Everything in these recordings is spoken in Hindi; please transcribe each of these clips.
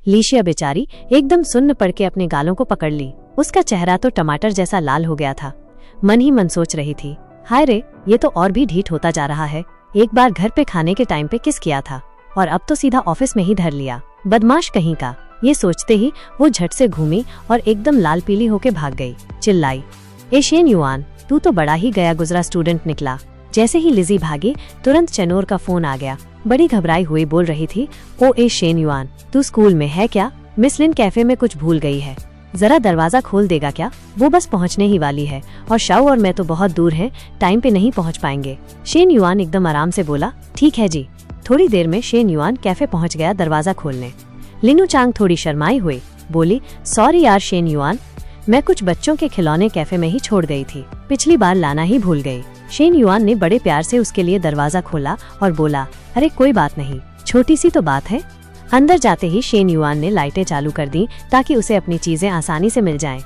लीशिया बेचारी एकदम सुन्न पड़ के अपने गालों को पकड़ ली। उसका चेहरा तो टमाटर जैसा लाल हो गया था। मन ही मन सोच रही थी, हाय रे, ये तो और भी ढीठ होता जा रहा है। एक बार घर पे खाने के टाइम पे किस किया था और अब तो सीधा ऑफिस में ही धर लिया, बदमाश कहीं का। ये सोचते ही वो झट से घूमी और एकदम लाल पीली होके भाग गई। चिल्लाई, ए शेन युआन, तू तो बड़ा ही गया गुजरा स्टूडेंट निकला। जैसे ही लिजी भागी, तुरंत चेनोर का फोन आ गया। बड़ी घबराई हुई बोल रही थी, ओ ए शेन युआन, तू स्कूल में है क्या? मिस लिन कैफे में कुछ भूल गई है, जरा दरवाजा खोल देगा क्या? वो बस पहुंचने ही वाली है और शाओ और मैं तो बहुत दूर हैं, टाइम पे नहीं पहुंच पाएंगे। शेन युआन एकदम आराम से बोला, ठीक है जी। थोड़ी देर में शेन युआन कैफे पहुंच गया दरवाजा खोलने। लिनु चांग थोड़ी शर्माई हुई, बोली, सॉरी यार शेन युआन, मैं कुछ बच्चों के खिलौने कैफे में ही छोड़ गई थी, पिछली बार लाना ही भूल गई। शेन युआन ने बड़े प्यार से उसके लिए दरवाजा खोला और बोला, अरे कोई बात नहीं, छोटी सी तो बात है। अंदर जाते ही शेन युआन ने लाइटें चालू कर दी ताकि उसे अपनी चीजें आसानी से मिल जाएं।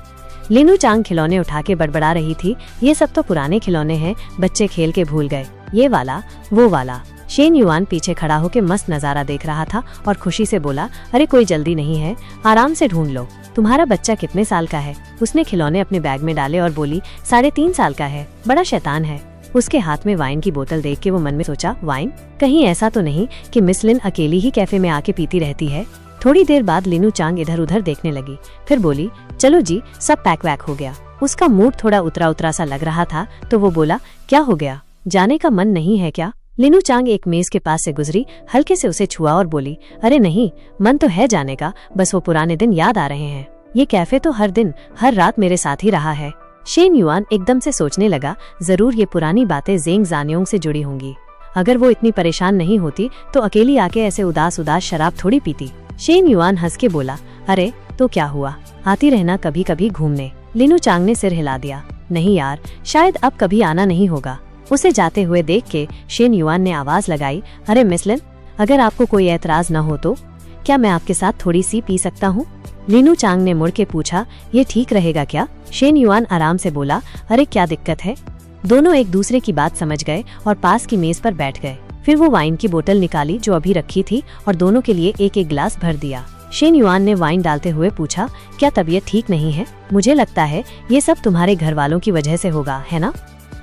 लिनु चांग खिलौने उठा के बड़बड़ा रही थी, ये सब तो पुराने खिलौने हैं, बच्चे खेल के भूल गए, ये वाला वो वाला। शेन युआन पीछे खड़ा होकर मस्त नजारा देख रहा था और खुशी से बोला, अरे कोई जल्दी नहीं है, आराम से ढूंढ लो। तुम्हारा बच्चा कितने साल का है? उसने खिलौने अपने बैग में डाले और बोली, 3.5 साल का है, बड़ा शैतान है। उसके हाथ में वाइन की बोतल देख के वो मन में सोचा, वाइन? कहीं ऐसा तो नहीं कि मिस लिन अकेली ही कैफे में आके पीती रहती है। थोड़ी देर बाद लिनु चांग इधर उधर देखने लगी, फिर बोली, चलो जी, सब पैक वैक हो गया। उसका मूड थोड़ा उतरा उतरा सा लग रहा था तो वो बोला, क्या हो गया, जाने का मन नहीं है क्या? लिनु चांग एक मेज के पास से गुजरी, हल्के से उसे छुआ और बोली, अरे नहीं, मन तो है जाने का, बस वो पुराने दिन याद आ रहे हैं। ये कैफे तो हर दिन हर रात मेरे साथ ही रहा है। शेन युआन एकदम से सोचने लगा, जरूर ये पुरानी बातें ज़ेंग ज़ानियोंग से जुड़ी होंगी। अगर वो इतनी परेशान नहीं होती तो अकेली आके ऐसे उदास उदास शराब थोड़ी पीती। शेन युआन हंस के बोला, अरे तो क्या हुआ, आती रहना कभी कभी घूमने। लिनु चांग ने सिर हिला दिया, नहीं यार, शायद अब कभी आना नहीं होगा। उसे जाते हुए देख के शेन युआन ने आवाज लगाई, अरे मिस लिन, अगर आपको कोई एतराज न हो तो क्या मैं आपके साथ थोड़ी सी पी सकता हूँ? लिनु चांग ने मुड़ के पूछा, ये ठीक रहेगा क्या? शेन युआन आराम से बोला, अरे क्या दिक्कत है? दोनों एक दूसरे की बात समझ गए और पास की मेज पर बैठ गए। फिर वो वाइन की बोतल निकाली जो अभी रखी थी और दोनों के लिए एक एक गिलास भर दिया। शेन युआन ने वाइन डालते हुए पूछा, क्या तबीयत ठीक नहीं है? मुझे लगता है ये सब तुम्हारे घर वालों की वजह से होगा, है ना?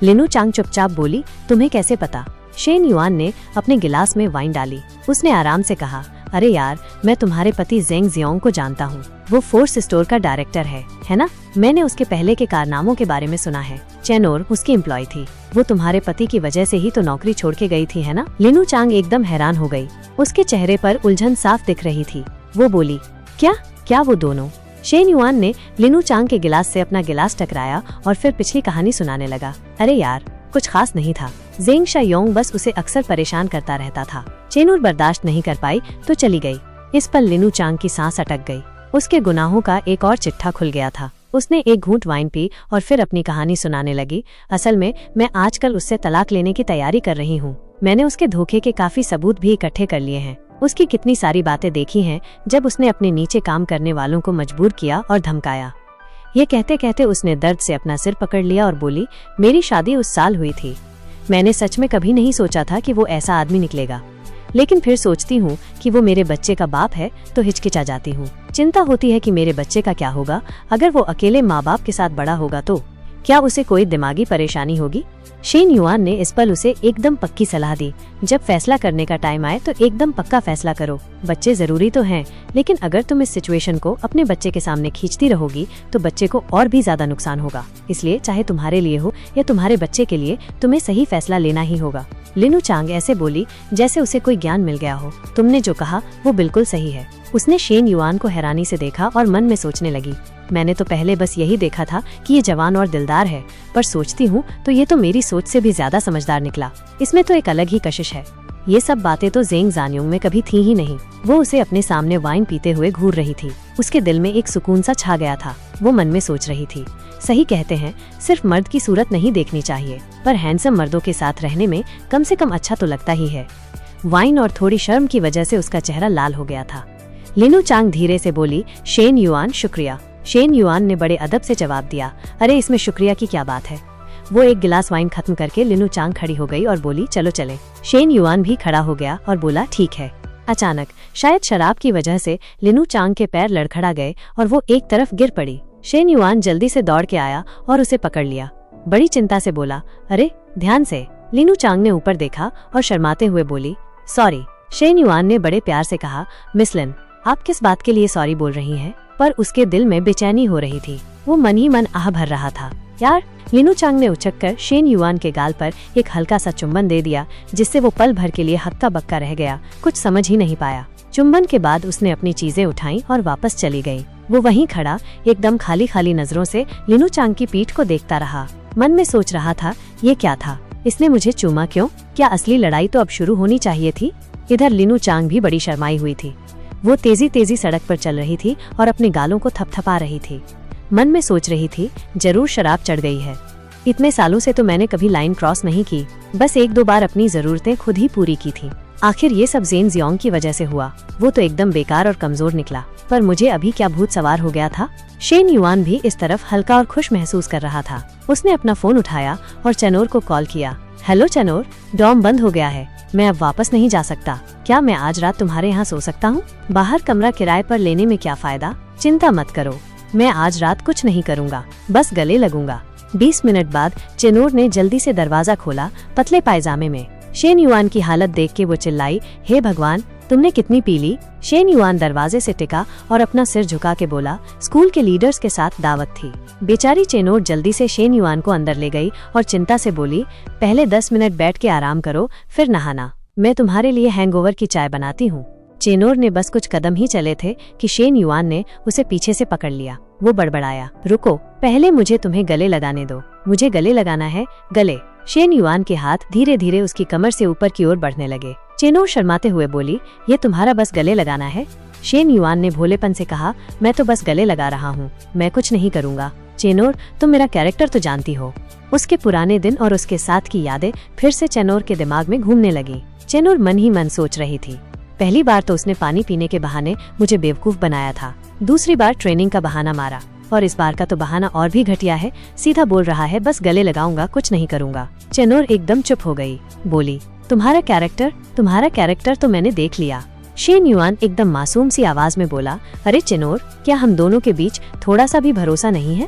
लिनु चांग चुपचाप बोली, तुम्हें कैसे पता? शेन युआन ने अपने गिलास में वाइन डाली। उसने आराम से कहा, अरे यार, मैं तुम्हारे पति ज़ेंग ज़ियोंग को जानता हूँ, वो फोर्स स्टोर का डायरेक्टर है ना? मैंने उसके पहले के कारनामों के बारे में सुना है। चेनोर उसकी एम्प्लॉय थी, वो तुम्हारे पति की वजह से ही तो नौकरी छोड़ के गई थी, है ना? लिनु चांग एकदम हैरान हो गई, उसके चेहरे पर उलझन साफ दिख रही थी। वो बोली, क्या वो दोनों? शेन युआन ने लिनु चांग के गिलास से अपना गिलास टकराया और फिर पिछली कहानी सुनाने लगा। अरे यार, कुछ खास नहीं था, ज़ेंग शाओयोंग बस उसे अक्सर परेशान करता रहता था। चेनूर बर्दाश्त नहीं कर पाई तो चली गई। इस पर लिनु चांग की सांस अटक गई। उसके गुनाहों का एक और चिट्ठा खुल गया था। उसने एक घूंट वाइन पी और फिर अपनी कहानी सुनाने लगी। असल में मैं आजकल उससे तलाक लेने की तैयारी कर रही हूँ। मैंने उसके धोखे के काफी सबूत भी इकट्ठे कर लिए हैं। उसकी कितनी सारी बातें देखी हैं जब उसने अपने नीचे काम करने वालों को मजबूर किया और धमकाया। ये कहते कहते उसने दर्द से अपना सिर पकड़ लिया और बोली, मेरी शादी उस साल हुई थी। मैंने सच में कभी नहीं सोचा था कि वो ऐसा आदमी निकलेगा, लेकिन फिर सोचती हूँ कि वो मेरे बच्चे का बाप है तो हिचकिचा जाती हूँ। चिंता होती है कि मेरे बच्चे का क्या होगा अगर वो अकेले माँ बाप के साथ बड़ा होगा तो क्या उसे कोई दिमागी परेशानी होगी? शेन युआन ने इस पर उसे एकदम पक्की सलाह दी, जब फैसला करने का टाइम आए तो एकदम पक्का फैसला करो। बच्चे जरूरी तो हैं, लेकिन अगर तुम इस सिचुएशन को अपने बच्चे के सामने खींचती रहोगी तो बच्चे को और भी ज्यादा नुकसान होगा। इसलिए चाहे तुम्हारे लिए हो या तुम्हारे बच्चे के लिए, तुम्हें सही फैसला लेना ही होगा। लिनु चांग ऐसे बोली जैसे उसे कोई ज्ञान मिल गया हो। तुमने जो कहा वो बिल्कुल सही है। उसने शेन युआन को हैरानी से देखा और मन में सोचने लगी, मैंने तो पहले बस यही देखा था कि ये जवान और दिलदार है, पर सोचती हूँ तो ये तो मेरी सोच से भी ज्यादा समझदार निकला। इसमें तो एक अलग ही कशिश है। ये सब बातें तो ज़ेंग ज़ानियोंग में कभी थी ही नहीं। वो उसे अपने सामने वाइन पीते हुए घूर रही थी। उसके दिल में एक सुकून सा छा गया था। वो मन में सोच रही थी, सही कहते हैं, सिर्फ मर्द की सूरत नहीं देखनी चाहिए, पर हैंडसम मर्दों के साथ रहने में कम से कम अच्छा तो लगता ही है। वाइन और थोड़ी शर्म की वजह से उसका चेहरा लाल हो गया था। लिनु चांग धीरे से बोली, शेन युआन शुक्रिया। शेन युआन ने बड़े अदब से जवाब दिया, अरे इसमें शुक्रिया की क्या बात है। वो एक गिलास वाइन खत्म करके लिनु चांग खड़ी हो गई और बोली, चलो चले। शेन युआन भी खड़ा हो गया और बोला, ठीक है। अचानक शायद शराब की वजह से लिनू चांग के पैर लड़खड़ा गए और वो एक तरफ गिर पड़ी। शेन युआन जल्दी से दौड़ के आया और उसे पकड़ लिया। बड़ी चिंता से बोला, अरे ध्यान से। लिनू चांग ने ऊपर देखा और शर्माते हुए बोली, सॉरी। शेन युआन ने बड़े प्यार से कहा, मिस लिन, आप किस बात के लिए सॉरी बोल रही हैं? पर उसके दिल में बेचैनी हो रही थी। वो मन ही मन आह भर रहा था। यार, लिनू चांग ने उछककर शेन युआन के गाल पर एक हल्का सा चुंबन दे दिया, जिससे वो पल भर के लिए हक्का बक्का रह गया, कुछ समझ ही नहीं पाया। चुंबन के बाद उसने अपनी चीजें उठाई और वापस चली गई। वो वहीं खड़ा एकदम खाली खाली नजरों से लिनू चांग की पीठ को देखता रहा। मन में सोच रहा था, ये क्या था? इसने मुझे चूमा क्यों? क्या असली लड़ाई तो अब शुरू होनी चाहिए थी। इधर लिनू चांग भी बड़ी शर्माई हुई थी। वो तेजी तेजी सड़क पर चल रही थी और अपने गालों को थपथपा रही थी। मन में सोच रही थी, जरूर शराब चढ़ गई है। इतने सालों से तो मैंने कभी लाइन क्रॉस नहीं की, बस एक दो बार अपनी जरूरतें खुद ही पूरी की थी। आखिर ये सब जेन जियोंग की वजह से हुआ। वो तो एकदम बेकार और कमजोर निकला, पर मुझे अभी क्या भूत सवार हो गया था। शेन युआन भी इस तरफ हल्का और खुश महसूस कर रहा था। उसने अपना फोन उठाया और चेनोर को कॉल किया। हेलो चेनोर, डॉम बंद हो गया है, मैं अब वापस नहीं जा सकता। क्या मैं आज रात तुम्हारे यहाँ सो सकता हूँ? बाहर कमरा किराए पर लेने में क्या फायदा? चिंता मत करो, मैं आज रात कुछ नहीं करूँगा, बस गले लगूंगा। 20 मिनट बाद चेनोर ने जल्दी से दरवाजा खोला, पतले पायजामे में। शेन युआन की हालत देख के वो चिल्लाई, हे भगवान, तुमने कितनी पी ली? शेन युआन दरवाजे से टिका और अपना सिर झुका के बोला, स्कूल के लीडर्स के साथ दावत थी। बेचारी चेनोर जल्दी से शेन युआन को अंदर ले गई और चिंता से बोली, पहले 10 मिनट बैठ के आराम करो, फिर नहाना। मैं तुम्हारे लिए हैंगओवर की चाय बनाती हूँ। चेनोर ने बस कुछ कदम ही चले थे कि शेन युआन ने उसे पीछे से पकड़ लिया। वो बड़बड़ाया, रुको, पहले मुझे तुम्हें गले लगाने दो। मुझे गले लगाना है, गले। शेन युआन के हाथ धीरे धीरे उसकी कमर से ऊपर की ओर बढ़ने लगे। चेनोर शर्माते हुए बोली, ये तुम्हारा बस गले लगाना है? शेन युआन ने भोलेपन से कहा, मैं तो बस गले लगा रहा हूँ, मैं कुछ नहीं करूँगा। चेनोर, तुम मेरा कैरेक्टर तो जानती हो। उसके पुराने दिन और उसके साथ की यादें फिर से चेनोर के दिमाग में घूमने लगी। चेनोर मन ही मन सोच रही थी, पहली बार तो उसने पानी पीने के बहाने मुझे बेवकूफ बनाया था, दूसरी बार ट्रेनिंग का बहाना मारा, और इस बार का तो बहाना और भी घटिया है। सीधा बोल रहा है, बस गले लगाऊंगा, कुछ नहीं करूंगा। चेनोर एकदम चुप हो गई, बोली, तुम्हारा कैरेक्टर तो मैंने देख लिया। शेन युआन एकदम मासूम सी आवाज में बोला, अरे चेनोर, क्या हम दोनों के बीच थोड़ा सा भी भरोसा नहीं है?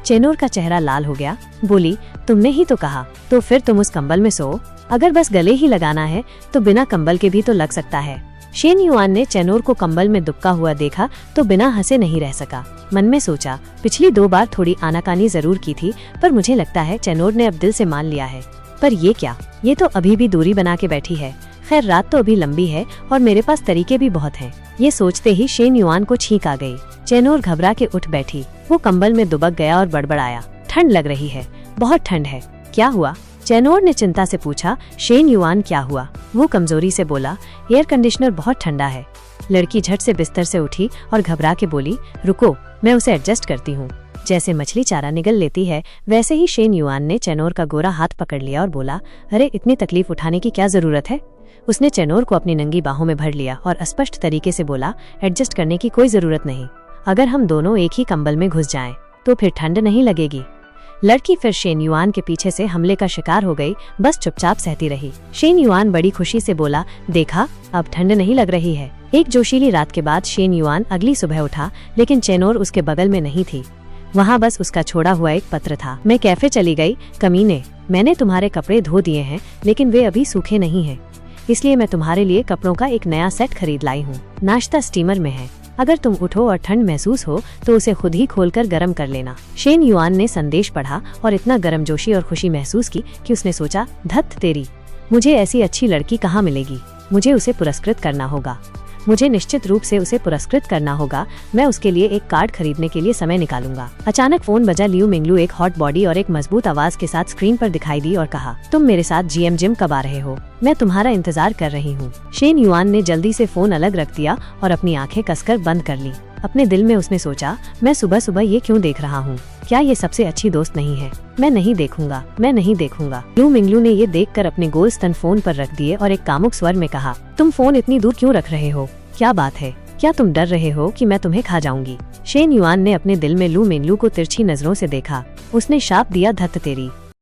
चेनोर का चेहरा लाल हो गया, बोली, तुमने ही तो कहा, तो फिर तुम उस कंबल में सो। अगर बस गले ही लगाना है तो बिना कंबल के भी तो लग सकता है। शेन युआन ने चेनोर को कंबल में दुबका हुआ देखा तो बिना हंसे नहीं रह सका। मन में सोचा, पिछली 2 बार थोड़ी आनाकानी जरूर की थी, पर मुझे लगता है चेनोर ने अब दिल से मान लिया है। पर ये क्या, ये तो अभी भी दूरी बना के बैठी है। खैर, रात तो अभी लंबी है और मेरे पास तरीके भी बहुत हैं। ये सोचते ही शेन युआन को छींक आ गई। चेनोर घबरा के उठ बैठी। वो कंबल में दुबक गया और बड़बड़ाया, ठंड लग रही है, बहुत ठंड है। क्या हुआ? चेनोर ने चिंता से पूछा। शेन युआन, क्या हुआ? वो कमजोरी से बोला, एयर कंडीशनर बहुत ठंडा है। लड़की झट से बिस्तर से उठी और घबरा के बोली, रुको, मैं उसे एडजस्ट करती हूँ। जैसे मछली चारा निगल लेती है, वैसे ही शेन युआन ने चेनोर का गोरा हाथ पकड़ लिया और बोला, अरे इतनी तकलीफ उठाने की क्या जरूरत है? उसने चेनोर को अपनी नंगी बाहों में भर लिया और स्पष्ट तरीके से बोला, एडजस्ट करने की कोई जरूरत नहीं। अगर हम दोनों एक ही कंबल में घुस जाएं, तो फिर ठंड नहीं लगेगी। लड़की फिर शेन युआन के पीछे से हमले का शिकार हो गई, बस चुपचाप सहती रही। शेन युआन बड़ी खुशी से बोला, देखा, अब ठंड नहीं लग रही है। एक जोशीली रात के बाद शेन युआन अगली सुबह उठा, लेकिन चेनोर उसके बगल में नहीं थी। वहाँ बस उसका छोड़ा हुआ एक पत्र था। मैं कैफे चली गई, कमीने, मैंने तुम्हारे कपड़े धो दिए हैं, लेकिन वे अभी सूखे नहीं हैं, इसलिए मैं तुम्हारे लिए कपड़ों का एक नया सेट खरीद लाई हूँ। नाश्ता स्टीमर में है, अगर तुम उठो और ठंड महसूस हो तो उसे खुद ही खोलकर गर्म कर लेना। शेन युआन ने संदेश पढ़ा और इतना गर्मजोशी और खुशी महसूस की कि उसने सोचा, धत तेरी, मुझे ऐसी अच्छी लड़की कहाँ मिलेगी। मुझे उसे पुरस्कृत करना होगा, मुझे निश्चित रूप से उसे पुरस्कृत करना होगा। मैं उसके लिए एक कार्ड खरीदने के लिए समय निकालूंगा। अचानक फोन बजा। लियू मिंगलू एक हॉट बॉडी और एक मजबूत आवाज के साथ स्क्रीन पर दिखाई दी और कहा, तुम मेरे साथ जीएम जिम कब आ रहे हो? मैं तुम्हारा इंतजार कर रही हूँ। शेन युआन ने जल्दी से फोन अलग रख दिया और अपनी आंखें कसकर बंद कर ली। अपने दिल में उसने सोचा, मैं सुबह सुबह ये क्यों देख रहा हूँ? क्या ये सबसे अच्छी दोस्त नहीं है? मैं नहीं देखूंगा, मैं नहीं देखूंगा। लियू मिंगलू ने ये देखकर अपने गोल स्तन फोन पर रख दिए और एक कामुक स्वर में कहा, तुम फोन इतनी दूर क्यों रख रहे हो? क्या बात है? क्या तुम डर रहे हो कि मैं तुम्हें खा जाऊंगी? शेन युआन ने अपने दिल में लियू मिंगलू को तिरछी नजरों से देखा। उसने शाप दिया, धत तेरी।